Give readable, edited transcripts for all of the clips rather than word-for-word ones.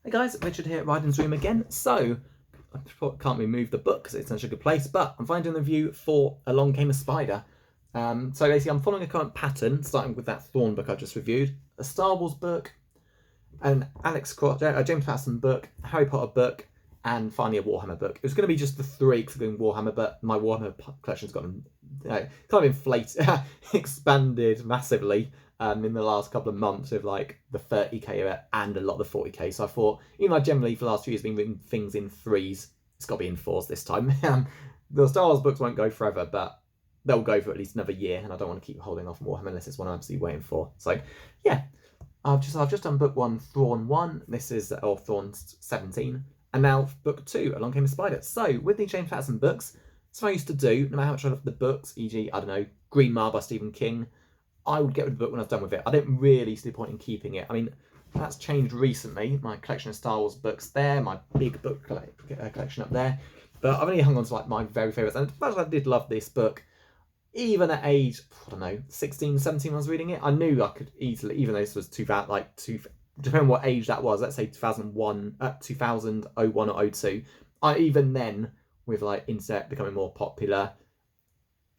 Hey guys, Richard here at Ryden's Room again. So, I can't remove the book because it's in such a good place, but I'm finally doing a review for Along Came a Spider. So basically I'm following a current pattern, starting with that Thorn book I just reviewed, a Star Wars book, an James Patterson book, a Harry Potter book, and finally a Warhammer book. It was going to be just the three because I'm doing Warhammer, but my Warhammer collection's gotten kind of inflated, expanded massively in the last couple of months with like the 30k and a lot of the 40k. So I thought, even though I generally for the last few years been reading things in threes, it's got to be in fours this time. The Star Wars books won't go forever, but they'll go for at least another year, and I don't want to keep holding off Warhammer unless it's one I'm absolutely waiting for. So yeah, I've just done book one, Thorn 1. This is Thorn 17. And now book 2, Along Came a Spider. So with the James Patterson books, that's what I used to do, no matter how much I loved the books, e.g., I don't know, Green Mile by Stephen King, I would get rid of the book when I was done with it. I didn't really see the point in keeping it. I mean, that's changed recently. My collection of Star Wars books there, my big book collection up there. But I've only hung on to like my very favourites. And as much as I did love this book, even at age, I don't know, 16, 17 when I was reading it, I knew I could easily, even though this was depending on what age that was, let's say 2001, 2001 or 02, even then, with like internet becoming more popular,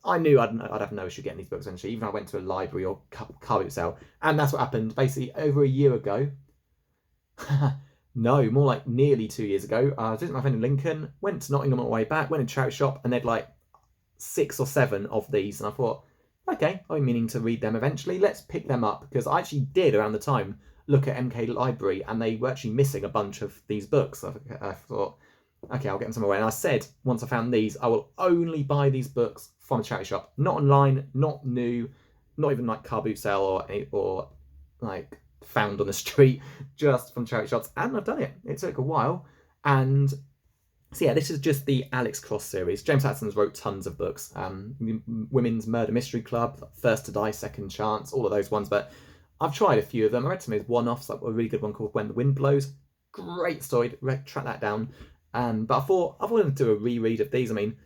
I knew I'd have no issue getting these books eventually, even if I went to a library or car boot sale. And that's what happened basically over a year ago. No, more like nearly 2 years ago. I was visiting my friend in Lincoln, went to Nottingham on my way back, went to a charity shop, and they'd like 6 or 7 of these. And I thought, okay, I'm meaning to read them eventually. Let's pick them up, because I actually did around the time look at MK Library, and they were actually missing a bunch of these books. I thought, okay, I'll get them somewhere. And I said, once I found these, I will only buy these books from a charity shop, not online, not new, not even like car boot sale or like found on the street, just from charity shops. And I've done it. It took a while. And so yeah, this is just the Alex Cross series. James Patterson's wrote tons of books. Women's Murder Mystery Club, First to Die, Second Chance, all of those ones. But I've tried a few of them. I read some of his one-offs, like a really good one called When the Wind Blows. Great story. Track that down. But I thought I wanted to do a reread of these. I mean,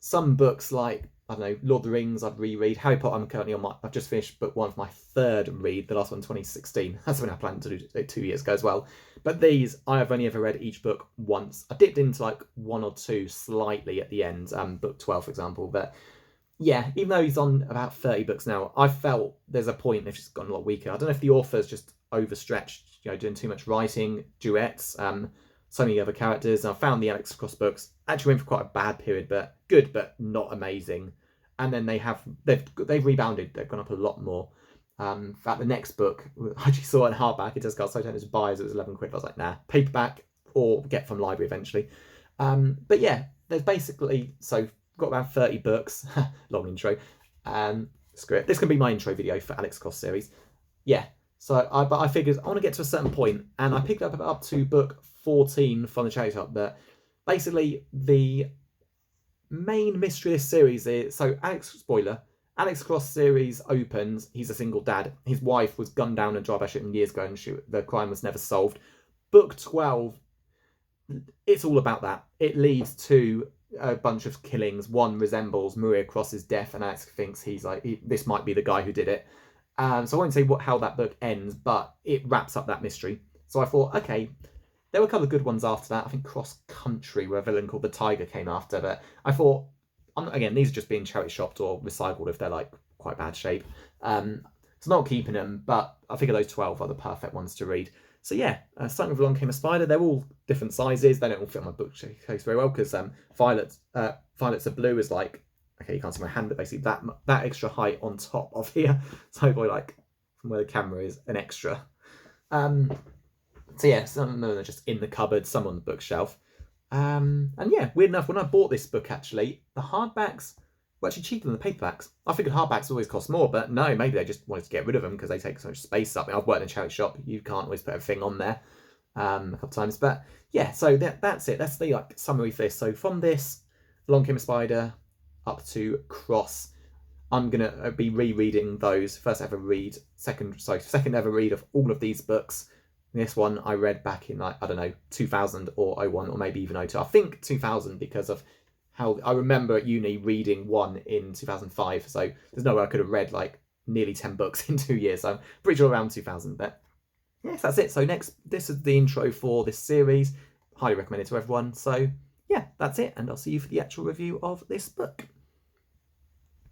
some books like, I don't know, Lord of the Rings I'd reread. Harry Potter, I'm currently on I've just finished book 1 of my 3rd read, the last one 2016. That's when I planned to do 2 years ago as well. But these, I have only ever read each book once. I dipped into like 1 or 2 slightly at the end, book 12 for example. But yeah, even though he's on about 30 books now, I felt there's a point they've just gotten a lot weaker. I don't know if the author's just overstretched, doing too much writing, duets, so many other characters. And I found the Alex Cross books actually went for quite a bad period, but good, but not amazing. And then they've rebounded. They've gone up a lot more. In fact, the next book I actually saw it in hardback. It just got so tempted to buy as it was 11 quid. I was like, nah, paperback or get from library eventually. But yeah, there's basically, so got around 30 books. Long intro. Screw it. This can be my intro video for Alex Cross series. Yeah. So but I figured I want to get to a certain point, and I picked up to book 14 from the charity shop. But basically, the main mystery of this series is, so Alex Cross series opens, he's a single dad. His wife was gunned down and drive by shooting years ago, and the crime was never solved. Book 12, it's all about that. It leads to a bunch of killings. One resembles Maria Cross's death, and Alex thinks this might be the guy who did it. So I won't say how that book ends, but it wraps up that mystery. So I thought, okay, there were a couple of good ones after that. I think Cross Country, where a villain called the Tiger came after. But I thought, again, these are just being charity shopped or recycled if they're like quite bad shape. So not keeping them, but I figure those 12 are the perfect ones to read. So yeah, starting with Along Came a Spider. They're all different sizes. They don't all fit on my bookcase very well because Violet's a Blue is like, okay, you can't see my hand, but basically that extra height on top of here. So probably like from where the camera is, an extra. So yeah, some of them are just in the cupboard, some on the bookshelf. And yeah, weird enough, when I bought this book actually, the hardbacks were actually cheaper than the paperbacks. I figured hardbacks always cost more, but no, maybe they just wanted to get rid of them because they take so much space up. I've worked in a charity shop, you can't always put everything on there a couple of times. But yeah, so that's it. That's the summary for this. So from this, Along Came a Spider up to Cross, I'm gonna be rereading those. First ever read, second ever read of all of these books. This one I read back in like, I don't know, 2000 or 01 or maybe even 02. I think 2000 because of how I remember at uni reading one in 2005. So there's no way I could have read like nearly 10 books in 2 years. So I'm pretty sure around 2000. But yes, that's it. So this is the intro for this series. Highly recommend it to everyone. So yeah, that's it, and I'll see you for the actual review of this book.